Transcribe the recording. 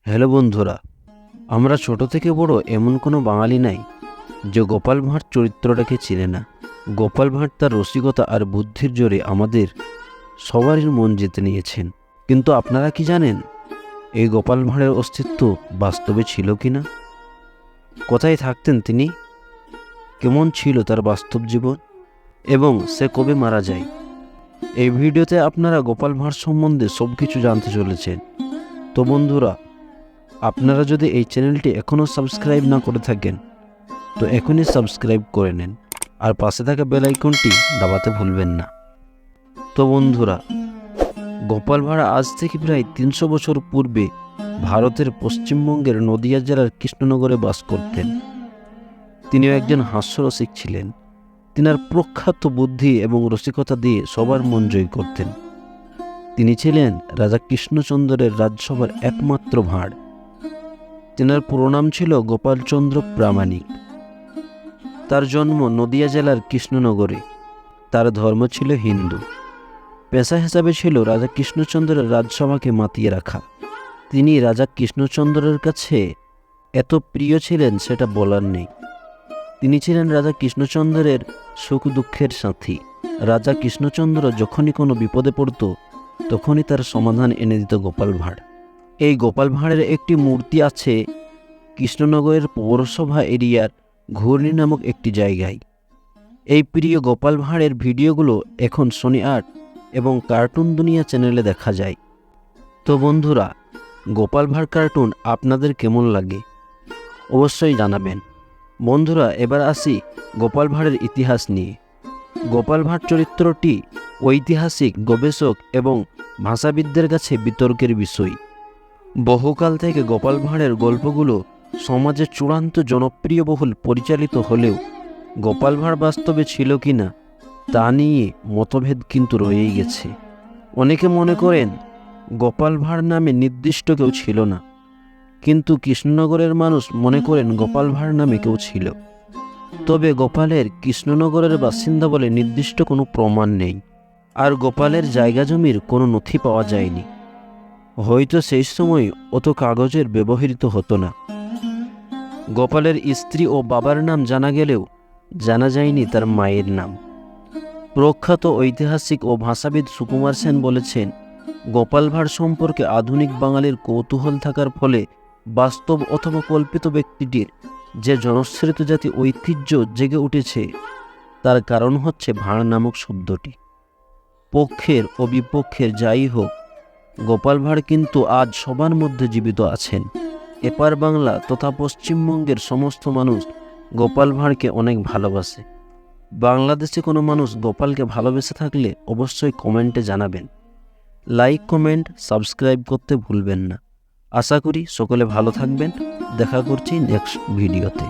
Hello বন্ধুরা, আমরা ছোট থেকে বড় এমন কোনো বাঙালি নাই যে গোপাল ভাঁড় চরিত্রটাকে চিনে না। গোপাল ভাঁড় তার রসিকতা আর বুদ্ধির জোরে আমাদের সবারই মন জিতে নিয়েছেন। কিন্তু আপনারা কি জানেন এই গোপাল ভাঁড়ের অস্তিত্ব বাস্তবে ছিল কি না? কোথায় থাকতেন তিনি, কেমন ছিল তার বাস্তব জীবন এবং সে কবে মারা যায়? এই ভিডিওতে আপনারা গোপাল ভাঁড় সম্বন্ধে সব কিছু জানতে চলেছেন। তো বন্ধুরা, আপনারা যদি এই চ্যানেলটি এখনও সাবস্ক্রাইব না করে থাকেন তো এখনই সাবস্ক্রাইব করে নেন আর পাশে থাকা বেল আইকনটি দাবাতে ভুলবেন না। তো বন্ধুরা, গোপাল ভাঁড় আজ থেকে প্রায় 300 বছর পূর্বে ভারতের পশ্চিমবঙ্গের নদিয়া জেলার কৃষ্ণনগরে বাস করতেন। তিনিও একজন হাস্যরসিক ছিলেন। তিনার প্রখ্যাত বুদ্ধি এবং রসিকতা দিয়ে সবার মন জয় করতেন। তিনি ছিলেন রাজা কৃষ্ণচন্দ্রের রাজসভার একমাত্র ভাঁড়। তেনার পুরো নাম ছিল গোপালচন্দ্র প্রামাণিক। তার জন্ম নদিয়া জেলার কৃষ্ণনগরে। তার ধর্ম ছিল হিন্দু। পেশা হিসাবে ছিল রাজা কৃষ্ণচন্দ্রের রাজসভাকে মাতিয়ে রাখা। তিনি রাজা কৃষ্ণচন্দ্রের কাছে এত প্রিয় ছিলেন সেটা বলার নেই। তিনি ছিলেন রাজা কৃষ্ণচন্দ্রের সুখ দুঃখের সাথী। রাজা কৃষ্ণচন্দ্র যখনই কোনো বিপদে পড়ত তখনই তার সমাধান এনে দিত গোপাল ভাঁড়। এই গোপাল ভাঁড়ের একটি মূর্তি আছে কৃষ্ণনগরের পৌরসভা এরিয়ার ঘূর্ণি নামক একটি জায়গায়। এই প্রিয় গোপাল ভাঁড়ের ভিডিওগুলো এখন সোনি আর্ট এবং কার্টুন দুনিয়া চ্যানেলে দেখা যায়। তো বন্ধুরা, গোপাল ভাঁড় কার্টুন আপনাদের কেমন লাগে অবশ্যই জানাবেন। বন্ধুরা, এবার আসি গোপাল ভাঁড়ের ইতিহাস নিয়ে। গোপাল ভাঁড় চরিত্রটি ঐতিহাসিক, গবেষক এবং ভাষাবিদদের কাছে বিতর্কের বিষয়। বহুকাল থেকে গোপাল ভাঁড়ের গল্পগুলো সমাজে চূড়ান্ত জনপ্রিয়বহুল পরিচালিত হলেও গোপাল ভাঁড় বাস্তবে ছিল কি না তা নিয়ে মতভেদ কিন্তু রয়েই গেছে। অনেকে মনে করেন গোপাল ভাঁড় নামে নির্দিষ্ট কেউ ছিল না, কিন্তু কৃষ্ণনগরের মানুষ মনে করেন গোপাল ভাঁড় নামে কেউ ছিল। তবে গোপালের কৃষ্ণনগরের বাসিন্দা বলে নির্দিষ্ট কোনো প্রমাণ নেই, আর গোপালের জায়গা জমির কোনো নথি পাওয়া যায়নি। হয়তো সেই সময় অত কাগজের ব্যবহৃত হতো না। গোপালের স্ত্রী ও বাবার নাম জানা গেলেও জানা যায়নি তার মায়ের নাম। প্রখ্যাত ঐতিহাসিক ও ভাষাবিদ সুকুমার সেন বলেছেন, গোপাল ভাঁড় সম্পর্কে আধুনিক বাঙালির কৌতূহল থাকার ফলে বাস্তব অথবা কল্পিত ব্যক্তিটির যে জনশ্রুত জাতি ঐতিহ্য জেগে উঠেছে তার কারণ হচ্ছে ভাঁড় নামক শব্দটি। পক্ষের ও বিপক্ষের যাই হোক, গোপাল ভাঁড় কিন্তু আজ সবার মধ্যে জীবিত আছেন। এপার বাংলা তথা পশ্চিমবঙ্গের সমস্ত মানুষ গোপাল ভাঁড়কে অনেক ভালোবাসে। বাংলাদেশে কোনো মানুষ গোপালকে ভালোবেসে থাকলে অবশ্যই কমেন্টে জানাবেন। লাইক, কমেন্ট, সাবস্ক্রাইব করতে ভুলবেন না। আশা করি সকলে ভালো থাকবেন। দেখা করছি নেক্সট ভিডিওতে।